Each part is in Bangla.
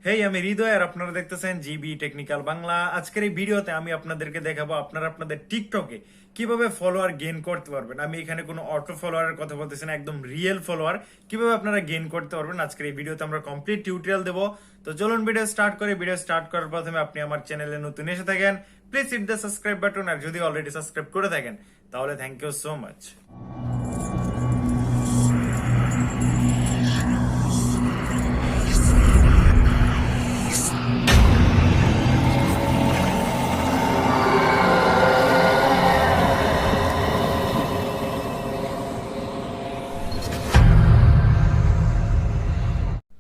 হেই, আমি হৃদয় আর আপনারা দেখতেছেন জিবি টেকনিক্যাল বাংলা। আজকের এই ভিডিওতে আমি আপনাদেরকে দেখাবো আপনারা আপনাদের টিকটকে কিভাবে ফলোয়ার গেইন করতে পারবেন। আমি এখানে কোনো অটো ফলোয়ারের কথা বলতেছি না, একদম রিয়েল ফলোয়ার কিভাবে আপনারা গেইন করতে পারবেন আজকের এই ভিডিওতে আমরা কমপ্লিট টিউটোরিয়াল দেবো। তো চলুন ভিডিও স্টার্ট করি। ভিডিও স্টার্ট করার প্রথমে আপনি আমার চ্যানেলে নতুন এসে থাকেন, please hit the subscribe button, আর যদি অলরেডি সাবস্ক্রাইব করে থাকেন তাহলে থ্যাংক ইউ সো মাচ।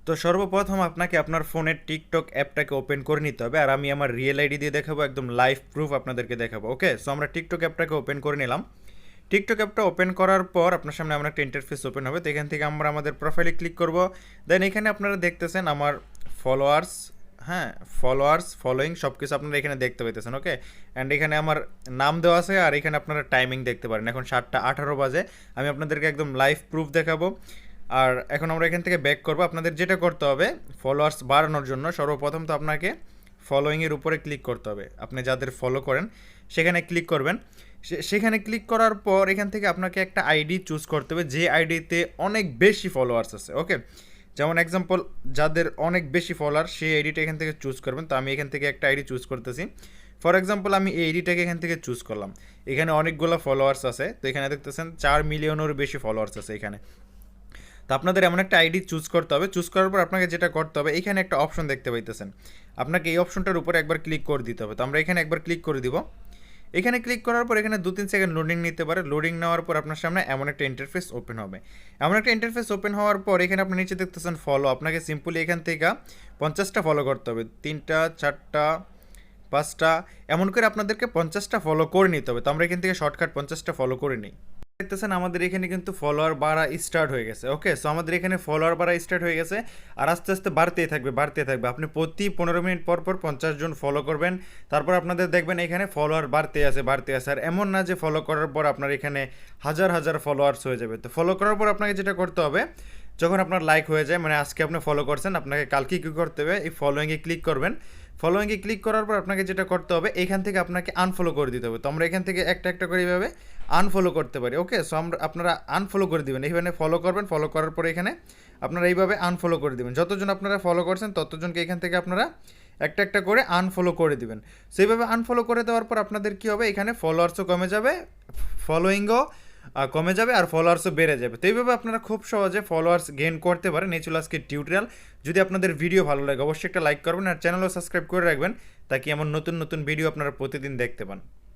তো সর্বপ্রথম আপনাকে আপনার ফোনের টিকটক অ্যাপটাকে ওপেন করে নিতে হবে, আর আমি আমার রিয়েল আইডি দিয়ে দেখাবো, একদম লাইভ প্রুফ আপনাদেরকে দেখাবো। ওকে, সো আমরা টিকটক অ্যাপটাকে ওপেন করে নিলাম। টিকটক অ্যাপটা ওপেন করার পর আপনার সামনে আমার একটা ইন্টারফেস ওপেন হবে। তো এখান থেকে আমরা আমাদের প্রোফাইলে ক্লিক করব। দেন এখানে আপনারা দেখতেছেন আমার ফলোয়ার্স, হ্যাঁ ফলোয়ার্স, ফলোয়িং সব কিছু আপনারা এখানে দেখতে পাইতেছেন। ওকে, অ্যান্ড এখানে আমার নাম দেওয়া আছে, আর এখানে আপনারা টাইমিং দেখতে পারেন। এখন 7:18 বাজে। আমি আপনাদেরকে একদম লাইভ প্রুফ দেখাবো। আর এখন আমরা এখান থেকে ব্যাক করব। আপনাদের যেটা করতে হবে ফলোয়ার্স বাড়ানোর জন্য সর্বপ্রথম তো আপনাকে ফলোয়িংয়ের উপরে ক্লিক করতে হবে। আপনি যাদের ফলো করেন সেখানে ক্লিক করবেন। সেখানে ক্লিক করার পর এখান থেকে আপনাকে একটা আইডি চুজ করতে হবে যে আইডিতে অনেক বেশি ফলোয়ার্স আছে। ওকে, যেমন এক্সাম্পল যাদের অনেক বেশি ফলোয়ার সেই আইডিটা এখান থেকে চুজ করবেন। তো আমি এখান থেকে একটা আইডি চুজ করতেছি। ফর এক্সাম্পল আমি এই আইডিটাকে এখান থেকে চুজ করলাম। এখানে অনেকগুলো ফলোয়ার্স আছে। তো এখানে দেখতেছেন 4 মিলিয়নেরও বেশি ফলোয়ার্স আছে এখানে। তো আপনাদের এমন একটা আইডি চুজ করতে হবে। চুজ করার পর আপনাকে যেটা করতে হবে, এখানে একটা অপশন দেখতে পাইতেছেন, আপনাকে এই অপশনটার উপরে একবার ক্লিক করে দিতে হবে। তো আমরা এখানে একবার ক্লিক করে দিব। এখানে ক্লিক করার পর এখানে 2-3 সেকেন্ড লোডিং নিতে পারে। লোডিং নেওয়ার পর আপনার সামনে এমন একটা ইন্টারফেস ওপেন হবে। এমন একটা ইন্টারফেস ওপেন হওয়ার পর এখানে আপনি নিচে দেখতেছেন ফলো। আপনাকে সিম্পলি এখান থেকে 50টা ফলো করতে হবে, 3টা 4টা 5টা, এমন করে আপনাদেরকে 50টা ফলো করে নিতে হবে। তো আমরা এখান থেকে শর্টকাট 50টা ফলো করে নিই। দেখতেছেন আমাদের এখানে কিন্তু ফলোয়ার বাড়া স্টার্ট হয়ে গেছে। ওকে, সো আমাদের এখানে ফলোয়ার বাড়া স্টার্ট হয়ে গেছে, আর আস্তে আস্তে বাড়তেই থাকবে বাড়তেই থাকবে। আপনি প্রতি 15 মিনিট পর পর 50 জন ফলো করবেন, তারপর আপনাদের দেখবেন এখানে ফলোয়ার বাড়তে আছে বাড়তে আছে। আর এমন না যে ফলো করার পর আপনার এখানে হাজার হাজার ফলোয়ার্স হয়ে যাবে। তো ফলো করার পর আপনাকে যেটা করতে হবে, যখন আপনার লাইক হয়ে যায়, মানে আজকে আপনি ফলো করছেন, আপনাকে কালকে কী করতে হবে, এই ফলোয়িংয়ে ক্লিক করবেন। ফলোয়িংয়ে ক্লিক করার পর আপনাকে যেটা করতে হবে, এখান থেকে আপনাকে আনফলো করে দিতে হবে। তো আমরা এখান থেকে একটা একটা করে এইভাবে আনফলো করতে পারি। ওকে, সো আপনারা আনফলো করে দিবেন। এখানে ফলো করবেন, ফলো করার পরে এখানে আপনারা এইভাবে আনফলো করে দিবেন। যতজন আপনারা ফলো করছেন ততজনকে এখান থেকে আপনারা একটা একটা করে আনফলো করে দিবেন। সেইভাবে আনফলো করে দেওয়ার পর আপনাদের কী হবে, এখানে ফলোয়ার্সও কমে যাবে, ফলোয়িংও কমে যাবে, আর ফলোয়ার্সও বেড়ে যাবে। তো এইভাবে আপনারা খুব সহজে ফলোয়ার্স গেইন করতে পারেন। এই ছিল আজকের টিউটোরিয়াল। যদি আপনাদের ভিডিও ভালো লাগে অবশ্যই একটা লাইক করবেন, আর চ্যানেলও সাবস্ক্রাইব করে রাখবেন, তাকে এমন নতুন নতুন ভিডিও আপনারা প্রতিদিন দেখতে পান।